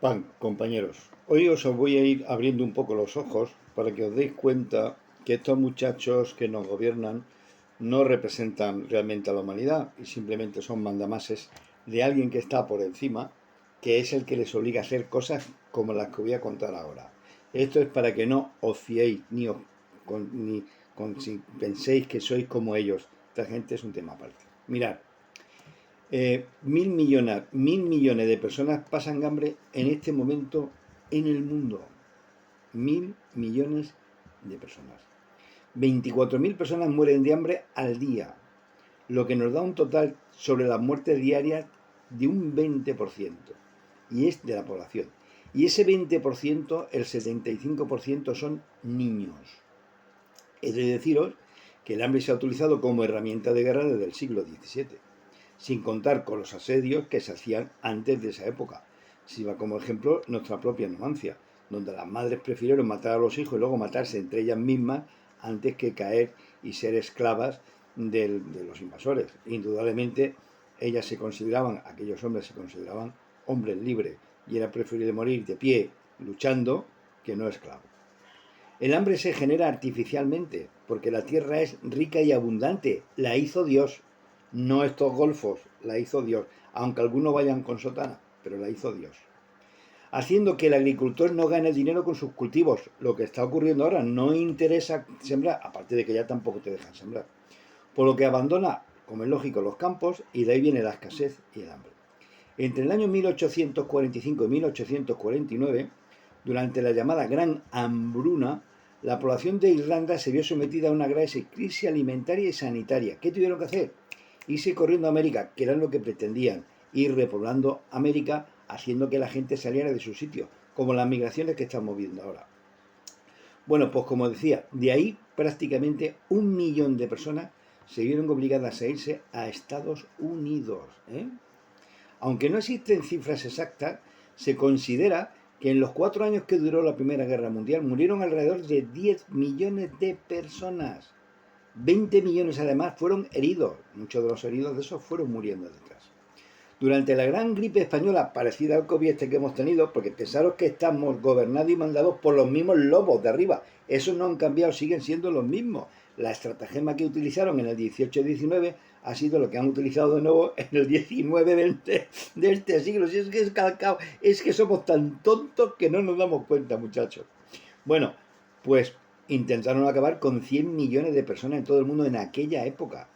Pan, compañeros, hoy os voy a ir abriendo un poco los ojos para que os deis cuenta que estos muchachos que nos gobiernan no representan realmente a la humanidad y simplemente son mandamases de alguien que está por encima, que es el que les obliga a hacer cosas como las que voy a contar ahora. Esto es para que no os fiéis ni penséis que sois como ellos. Esta gente es un tema aparte. Mirad, 1.000 millones de personas pasan hambre en este momento en el mundo. 1.000 millones de personas. 24.000 personas mueren de hambre al día, lo que nos da un total sobre las muertes diarias de un 20%. Y es de la población. Y ese 20%, el 75% son niños. He de deciros que el hambre se ha utilizado como herramienta de guerra desde el siglo XVII, sin contar con los asedios que se hacían antes de esa época. Si va como ejemplo nuestra propia Numancia, donde las madres prefirieron matar a los hijos y luego matarse entre ellas mismas antes que caer y ser esclavas de los invasores. Indudablemente ellas se consideraban, aquellos hombres se consideraban hombres libres y era preferible morir de pie luchando que no esclavo. El hambre se genera artificialmente, porque la tierra es rica y abundante. La hizo Dios, no estos golfos, la hizo Dios. Aunque algunos vayan con sotana, pero la hizo Dios. Haciendo que el agricultor no gane dinero con sus cultivos. Lo que está ocurriendo ahora, no interesa sembrar, aparte de que ya tampoco te dejan sembrar. Por lo que abandona, como es lógico, los campos y de ahí viene la escasez y el hambre. Entre el año 1845 y 1849, durante la llamada Gran Hambruna, la población de Irlanda se vio sometida a una grave crisis alimentaria y sanitaria. ¿Qué tuvieron que hacer? Irse corriendo a América, que era lo que pretendían, ir repoblando América, haciendo que la gente saliera de su sitio, como las migraciones que estamos viendo ahora. Bueno, pues como decía, de ahí prácticamente 1 millón de personas se vieron obligadas a irse a Estados Unidos. Aunque no existen cifras exactas, se considera que en los 4 años que duró la Primera Guerra Mundial murieron alrededor de 10 millones de personas. 20 millones además fueron heridos. Muchos de los heridos de esos fueron muriendo detrás. Durante la gran gripe española, parecida al COVID que hemos tenido, porque pensaros que estamos gobernados y mandados por los mismos lobos de arriba. Esos no han cambiado, siguen siendo los mismos. La estratagema que utilizaron en el 18-19 ha sido lo que han utilizado de nuevo en el 19-20 de este siglo. Si es que es calcado, es que somos tan tontos que no nos damos cuenta, muchachos. Bueno, pues intentaron acabar con 100 millones de personas en todo el mundo en aquella época.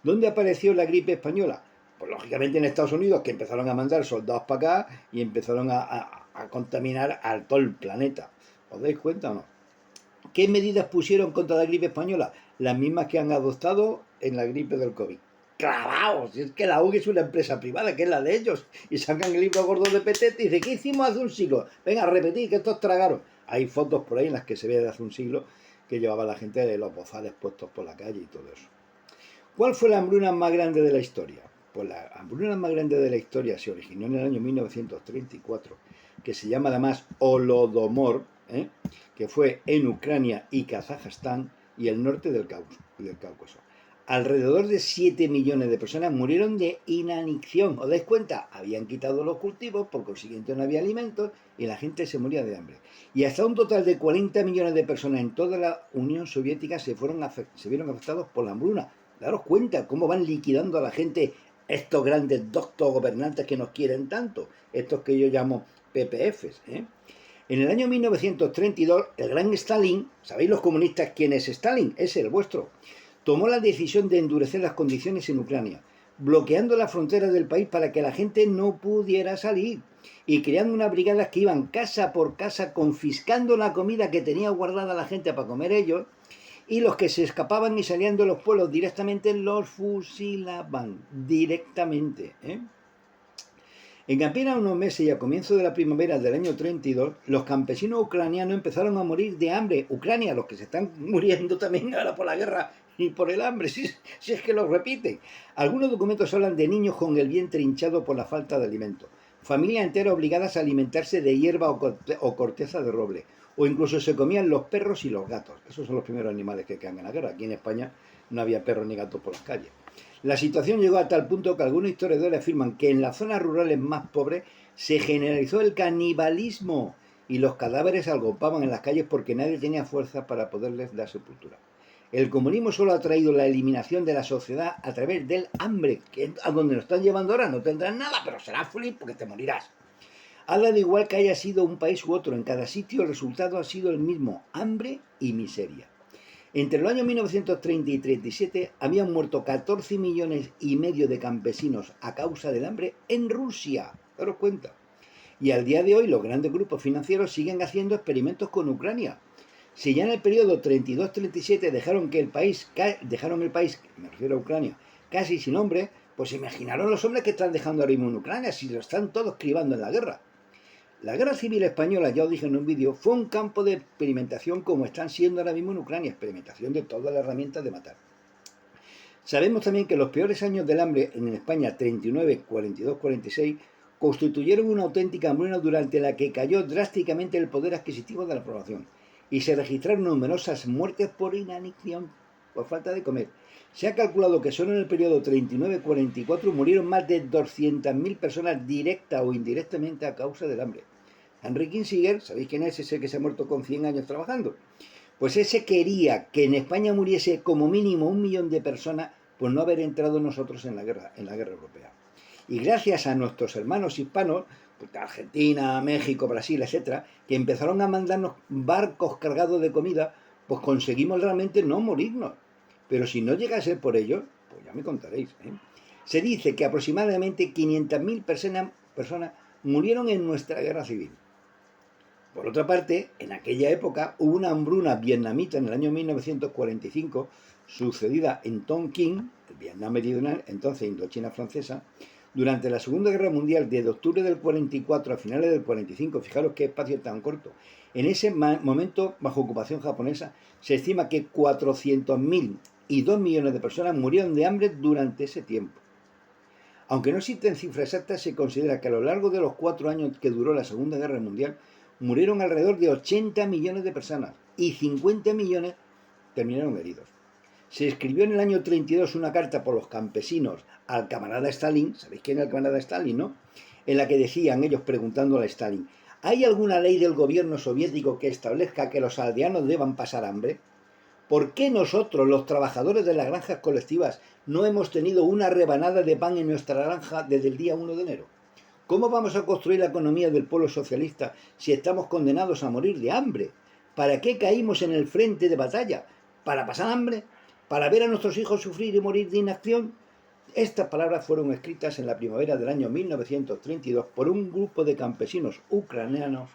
¿Dónde apareció la gripe española? Pues lógicamente en Estados Unidos, que empezaron a mandar soldados para acá y empezaron a contaminar a todo el planeta. ¿Os dais cuenta o no? ¿Qué medidas pusieron contra la gripe española? Las mismas que han adoptado en la gripe del COVID. ¡Clavaos! Es que la UG es una empresa privada, que es la de ellos. Y sacan el libro gordo de Petete y dicen, ¿qué hicimos hace un siglo? Venga, repetir, que estos tragaron. Hay fotos por ahí en las que se ve de hace un siglo que llevaba la gente de los bozales puestos por la calle y todo eso. ¿Cuál fue la hambruna más grande de la historia? Pues la hambruna más grande de la historia se originó en el año 1934, que se llama además Holodomor, que fue en Ucrania y Kazajstán y el norte del Cáucaso. Alrededor de 7 millones de personas murieron de inanición. ¿Os dais cuenta? Habían quitado los cultivos, por consiguiente no había alimentos y la gente se moría de hambre. Y hasta un total de 40 millones de personas en toda la Unión Soviética se vieron afectados por la hambruna. Daros cuenta cómo van liquidando a la gente estos grandes doctos gobernantes que nos quieren tanto, estos que yo llamo PPFs. En el año 1932, el gran Stalin, ¿sabéis los comunistas quién es Stalin? Es el vuestro. Tomó la decisión de endurecer las condiciones en Ucrania, bloqueando las fronteras del país para que la gente no pudiera salir y creando unas brigadas que iban casa por casa confiscando la comida que tenía guardada la gente para comer ellos, y los que se escapaban y salían de los pueblos directamente los fusilaban directamente. En apenas unos meses y a comienzo de la primavera del año 32, los campesinos ucranianos empezaron a morir de hambre. Ucrania, los que se están muriendo también ahora por la guerra y por el hambre, si es que lo repiten. Algunos documentos hablan de niños con el vientre hinchado por la falta de alimento, familias enteras obligadas a alimentarse de hierba o corteza de roble, o incluso se comían los perros y los gatos. Esos son los primeros animales que quedan en la guerra. Aquí en España no había perros ni gatos por las calles. La situación llegó a tal punto que algunos historiadores afirman que en las zonas rurales más pobres Se generalizó el canibalismo y los cadáveres se agolpaban en las calles porque nadie tenía fuerza para poderles dar sepultura. El comunismo solo ha traído la eliminación de la sociedad a través del hambre, que es a donde nos están llevando ahora. No tendrás nada, pero serás feliz porque te morirás. Ha dado igual que haya sido un país u otro, en cada sitio el resultado ha sido el mismo, hambre y miseria. Entre los años 1930 y 37 habían muerto 14 millones y medio de campesinos a causa del hambre en Rusia. ¿Daros cuenta? Y al día de hoy los grandes grupos financieros siguen haciendo experimentos con Ucrania. Si ya en el periodo 32-37 dejaron el país, me refiero a Ucrania, casi sin hombre, pues imaginaron los hombres que están dejando ahora mismo en Ucrania, si lo están todos cribando en la guerra. La guerra civil española, ya os dije en un vídeo, fue un campo de experimentación como están siendo ahora mismo en Ucrania, experimentación de todas las herramientas de matar. Sabemos también que los peores años del hambre en España, 39, 42, 46, constituyeron una auténtica hambruna durante la que cayó drásticamente el poder adquisitivo de la población y se registraron numerosas muertes por inanición, por falta de comer. Se ha calculado que solo en el periodo 39-44 murieron más de 200.000 personas directa o indirectamente a causa del hambre. Henry Kissinger, ¿sabéis quién es ese que se ha muerto con 100 años trabajando? Pues ese quería que en España muriese como mínimo 1 millón de personas por no haber entrado nosotros en la guerra europea. Y gracias a nuestros hermanos hispanos, pues Argentina, México, Brasil, etcétera, que empezaron a mandarnos barcos cargados de comida, pues conseguimos realmente no morirnos. Pero si no llega a ser por ello, pues ya me contaréis. Se dice que aproximadamente 500.000 personas murieron en nuestra guerra civil. Por otra parte, en aquella época hubo una hambruna vietnamita en el año 1945, sucedida en Tonkin, el Vietnam meridional, entonces Indochina francesa, durante la Segunda Guerra Mundial, desde octubre del 44 a finales del 45, fijaros qué espacio tan corto. En ese momento, bajo ocupación japonesa, se estima que 400.000 y 2 millones de personas murieron de hambre durante ese tiempo. Aunque no existen cifras exactas, se considera que a lo largo de los 4 años que duró la Segunda Guerra Mundial, murieron alrededor de 80 millones de personas y 50 millones terminaron heridos. Se escribió en el año 32 una carta por los campesinos al camarada Stalin, ¿sabéis quién era el camarada Stalin, no? En la que decían ellos preguntándole a Stalin, ¿hay alguna ley del gobierno soviético que establezca que los aldeanos deban pasar hambre? ¿Por qué nosotros, los trabajadores de las granjas colectivas, no hemos tenido una rebanada de pan en nuestra granja desde el día 1 de enero? ¿Cómo vamos a construir la economía del pueblo socialista si estamos condenados a morir de hambre? ¿Para qué caímos en el frente de batalla? ¿Para pasar hambre? ¿Para ver a nuestros hijos sufrir y morir de inacción? Estas palabras fueron escritas en la primavera del año 1932 por un grupo de campesinos ucranianos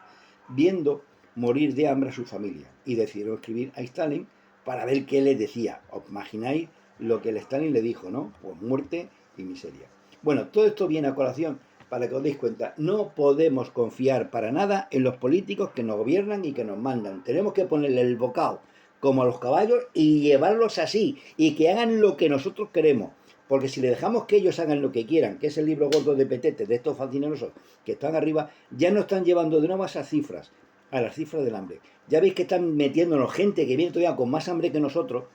viendo morir de hambre a su familia y decidieron escribir a Stalin para ver qué les decía. ¿Os imagináis lo que el Stalin le dijo, no? Pues muerte y miseria. Bueno, todo esto viene a colación para que os deis cuenta. No podemos confiar para nada en los políticos que nos gobiernan y que nos mandan. Tenemos que ponerle el bocado como a los caballos y llevarlos así y que hagan lo que nosotros queremos. Porque si le dejamos que ellos hagan lo que quieran, que es el libro gordo de Petete, de estos fascinerosos que están arriba, ya nos están llevando de nuevo a esas cifras, a las cifras del hambre. Ya veis que están metiéndonos gente que viene todavía con más hambre que nosotros,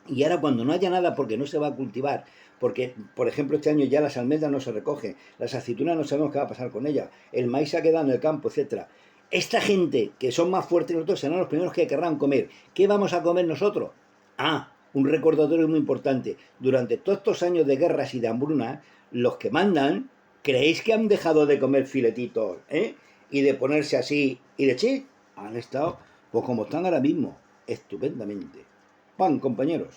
y ahora cuando no haya nada porque no se va a cultivar, porque por ejemplo este año ya las almendras no se recogen, las aceitunas no sabemos qué va a pasar con ellas, el maíz se ha quedado en el campo, etcétera. Esta gente que son más fuertes que nosotros serán los primeros que querrán comer. ¿Qué vamos a comer nosotros? Un recordatorio muy importante. Durante todos estos años de guerras y de hambruna, los que mandan, ¿creéis que han dejado de comer filetitos, y de ponerse así y de chi? Han estado, pues como están ahora mismo, estupendamente. Pan, compañeros.